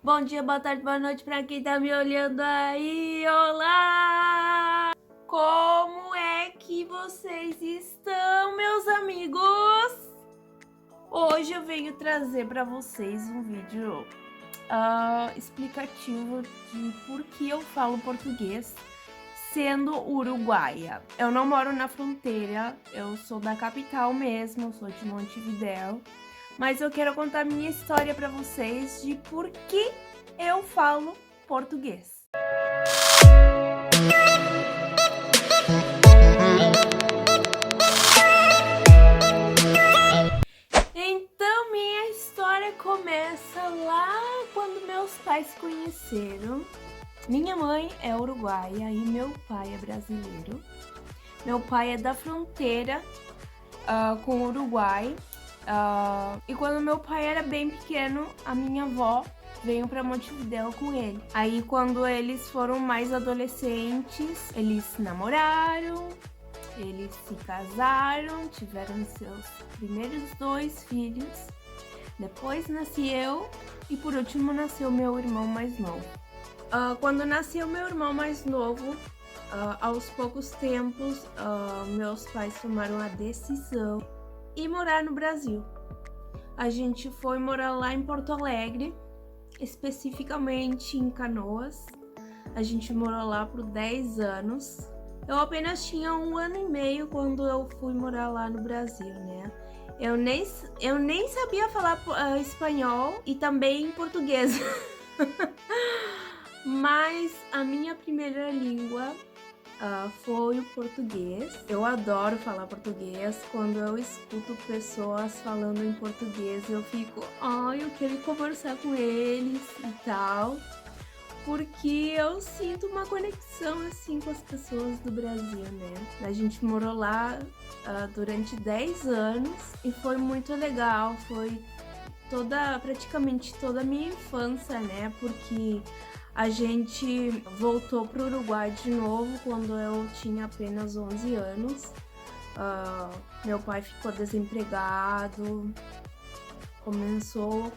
Bom dia, boa tarde, boa noite pra quem tá me olhando aí. Olá! Como é que vocês estão, meus amigos? Hoje eu venho trazer pra vocês um vídeo explicativo de por que eu falo português sendo uruguaia. Eu não moro na fronteira, eu sou da capital mesmo, sou de Montevidéu. Mas eu quero contar minha história para vocês de por que eu falo português. Então, minha história começa lá quando meus pais se conheceram. Minha mãe é uruguaia e meu pai é brasileiro. Meu pai é da fronteira com o Uruguai. E quando meu pai era bem pequeno, a minha avó veio para Montevidéu com ele. Aí quando eles foram mais adolescentes, eles namoraram, eles se casaram, tiveram seus primeiros 2 filhos. Depois nasci eu e por último nasceu meu irmão mais novo. Quando nasceu meu irmão mais novo, aos poucos tempos, meus pais tomaram a decisão de morar no Brasil. A gente foi morar lá em Porto Alegre, especificamente em Canoas. A gente morou lá por 10 anos. Eu apenas tinha 1 ano e meio quando eu fui morar lá no Brasil, né? Eu nem sabia falar espanhol e também português. Mas a minha primeira língua foi o português. Eu adoro falar português. Quando eu escuto pessoas falando em português, eu fico, eu quero conversar com eles e tal. Porque eu sinto uma conexão assim com as pessoas do Brasil, né? A gente morou lá durante 10 anos e foi muito legal. Foi praticamente toda a minha infância, né? Porque a gente voltou para o Uruguai de novo quando eu tinha apenas 11 anos. Meu pai ficou desempregado, começou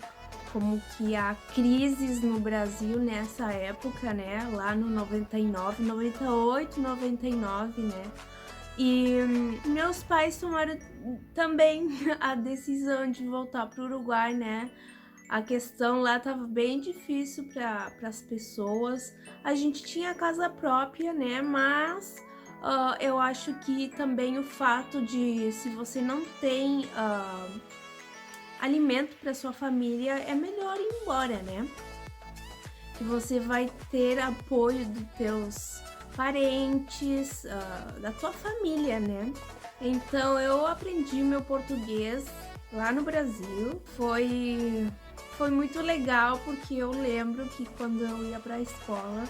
como que a crises no Brasil nessa época, né? Lá no 99, 98, 99, né? E meus pais tomaram também a decisão de voltar para o Uruguai, né? A questão lá tava bem difícil para as pessoas. A gente tinha casa própria, né? Mas eu acho que também o fato de, se você não tem alimento para sua família, é melhor ir embora, né? Que você vai ter apoio dos teus parentes, da tua família, né? Então eu aprendi meu português lá no Brasil. Foi muito legal porque eu lembro que quando eu ia para a escola,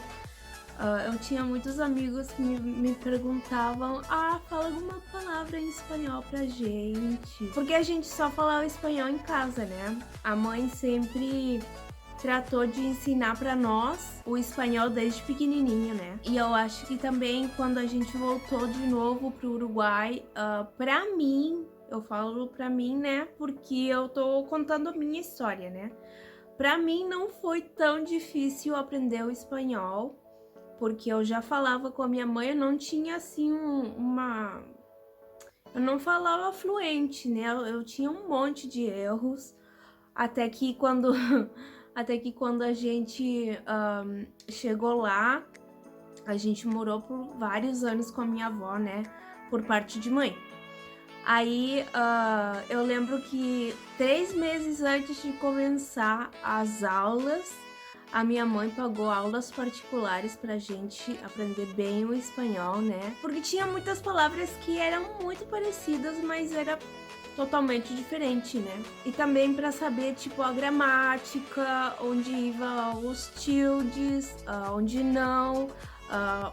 eu tinha muitos amigos que me perguntavam, fala alguma palavra em espanhol pra gente. Porque a gente só falava espanhol em casa, né? A mãe sempre tratou de ensinar pra nós o espanhol desde pequenininho, né? E eu acho que também quando a gente voltou de novo pro Uruguai, pra mim, eu falo pra mim, né? Porque eu tô contando a minha história, né? Pra mim não foi tão difícil aprender o espanhol, porque eu já falava com a minha mãe, eu não tinha assim eu não falava fluente, né? Eu tinha um monte de erros, até que quando a gente chegou lá, a gente morou por vários anos com a minha avó, né? Por parte de mãe. Aí eu lembro que 3 meses antes de começar as aulas, a minha mãe pagou aulas particulares pra gente aprender bem o espanhol, né? Porque tinha muitas palavras que eram muito parecidas, mas era totalmente diferente, né? E também para saber, tipo, a gramática, onde iam os tildes, onde não,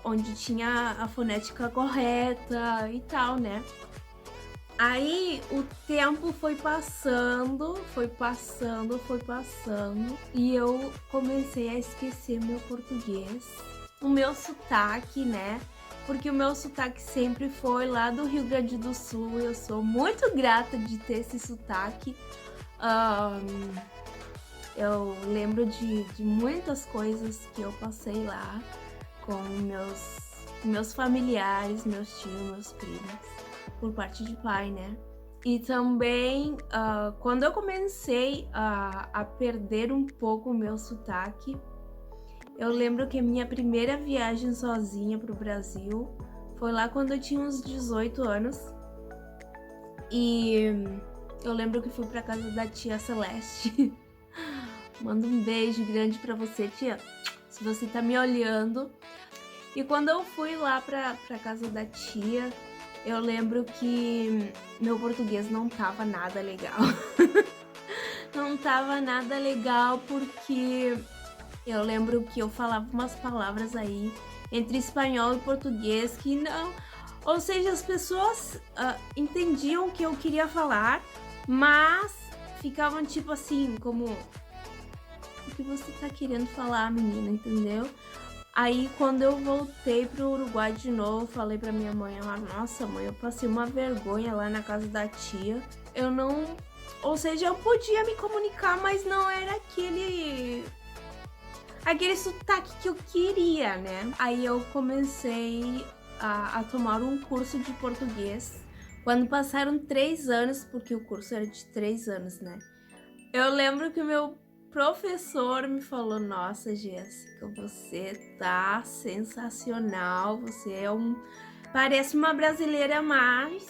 onde tinha a fonética correta e tal, né? Aí o tempo foi passando e eu comecei a esquecer meu português, o meu sotaque, né? Porque o meu sotaque sempre foi lá do Rio Grande do Sul. Eu sou muito grata de ter esse sotaque. Eu lembro de muitas coisas que eu passei lá com meus familiares, meus tios, meus primos, por parte de pai, né? E também, quando eu comecei a perder um pouco o meu sotaque, eu lembro que a minha primeira viagem sozinha pro Brasil foi lá quando eu tinha uns 18 anos. E eu lembro que fui pra casa da tia Celeste. Mando um beijo grande pra você, tia, se você tá me olhando. E quando eu fui lá pra casa da tia, eu lembro que meu português não tava nada legal. Não tava nada legal porque eu lembro que eu falava umas palavras aí entre espanhol e português que não... Ou seja, as pessoas entendiam o que eu queria falar, mas ficavam tipo assim, como... O que você tá querendo falar, menina, entendeu? Aí, quando eu voltei pro Uruguai de novo, falei pra minha mãe, nossa, mãe, eu passei uma vergonha lá na casa da tia. Eu não... Ou seja, eu podia me comunicar, mas não era aquele sotaque que eu queria, né? Aí eu comecei a tomar um curso de português. Quando passaram 3 anos, porque o curso era de 3 anos, né? Eu lembro que o meu professor me falou, nossa, Jéssica, você tá sensacional, você parece uma brasileira a mais.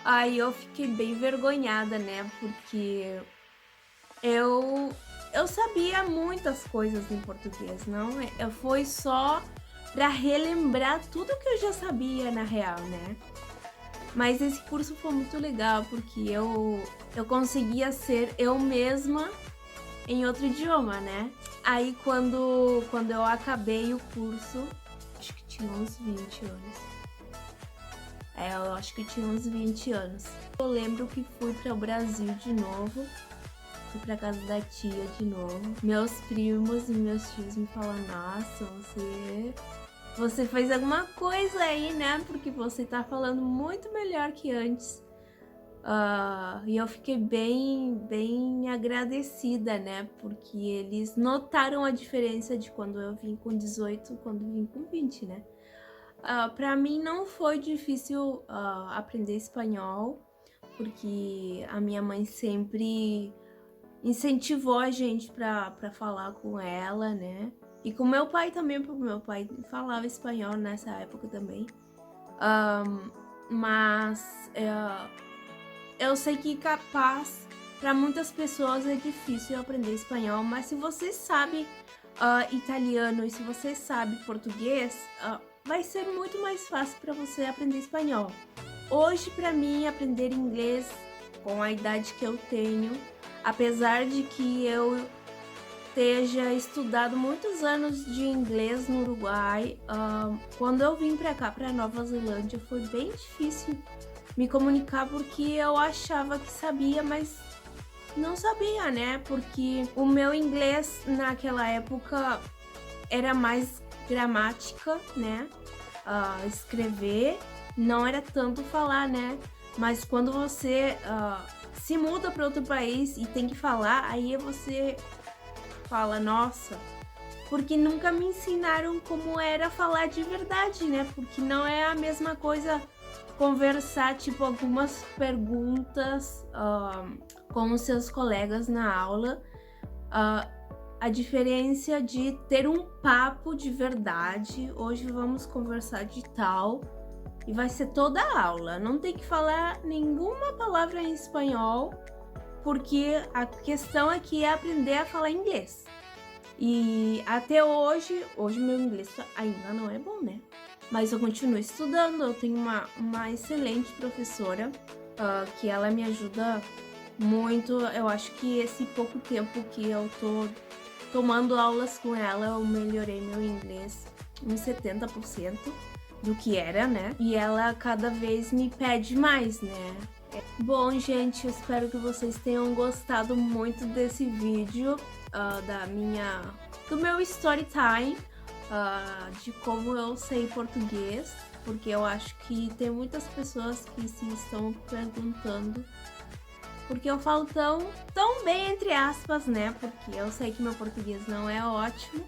Aí eu fiquei bem vergonhada, né, porque eu sabia muitas coisas em português, não? Foi só para relembrar tudo que eu já sabia na real, né? Mas esse curso foi muito legal, porque eu conseguia ser eu mesma em outro idioma, né? Aí quando eu acabei o curso, acho que tinha uns 20 anos. Eu acho que tinha uns 20 anos. Eu lembro que fui para o Brasil de novo, fui para casa da tia de novo. Meus primos e meus tios me falaram, nossa, você fez alguma coisa aí, né? Porque você tá falando muito melhor que antes. E eu fiquei bem agradecida, né? Porque eles notaram a diferença de quando eu vim com 18 e quando eu vim com 20, né? Pra mim não foi difícil aprender espanhol, porque a minha mãe sempre incentivou a gente pra falar com ela, né? E com meu pai também, porque meu pai falava espanhol nessa época também. Mas eu sei que capaz, para muitas pessoas é difícil aprender espanhol, mas se você sabe italiano e se você sabe português, vai ser muito mais fácil para você aprender espanhol. Hoje, para mim, aprender inglês com a idade que eu tenho, apesar de que eu esteja estudado muitos anos de inglês no Uruguai, quando eu vim para cá, para Nova Zelândia, foi bem difícil me comunicar porque eu achava que sabia, mas não sabia, né? Porque o meu inglês naquela época era mais gramática, né? Escrever, não era tanto falar, né? Mas quando você se muda para outro país e tem que falar, aí você fala, nossa, porque nunca me ensinaram como era falar de verdade, né? Porque não é a mesma coisa conversar, tipo, algumas perguntas com os seus colegas na aula. A diferença de ter um papo de verdade, hoje vamos conversar de tal, e vai ser toda a aula, não tem que falar nenhuma palavra em espanhol, porque a questão aqui é aprender a falar inglês. E até hoje meu inglês ainda não é bom, né? Mas eu continuo estudando, eu tenho uma excelente professora, que ela me ajuda muito. Eu acho que esse pouco tempo que eu tô tomando aulas com ela, eu melhorei meu inglês uns 70% do que era, né? E ela cada vez me pede mais, né? Bom, gente, eu espero que vocês tenham gostado muito desse vídeo, do meu story time, de como eu sei português, porque eu acho que tem muitas pessoas que se estão perguntando porque eu falo tão bem, entre aspas, né? Porque eu sei que meu português não é ótimo.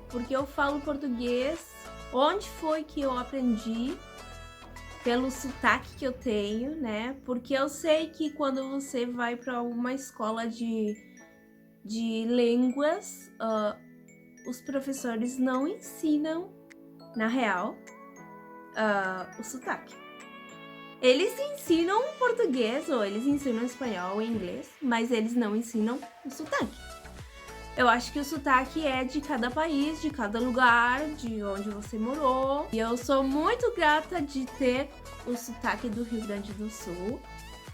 Porque eu falo português. Onde foi que eu aprendi? Pelo sotaque que eu tenho, né? Porque eu sei que quando você vai para uma escola de línguas, os professores não ensinam, na real, o sotaque. Eles ensinam português, ou eles ensinam espanhol ou inglês, mas eles não ensinam o sotaque. Eu acho que o sotaque é de cada país, de cada lugar, de onde você morou. E eu sou muito grata de ter o sotaque do Rio Grande do Sul.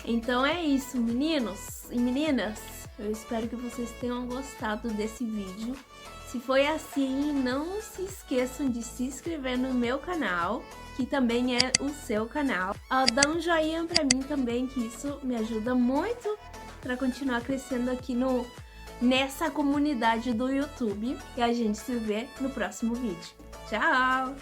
Então é isso, meninos e meninas. Eu espero que vocês tenham gostado desse vídeo. Se foi assim, não se esqueçam de se inscrever no meu canal, que também é o seu canal. Dá um joinha pra mim também, que isso me ajuda muito para continuar crescendo aqui nessa comunidade do YouTube. E a gente se vê no próximo vídeo. Tchau!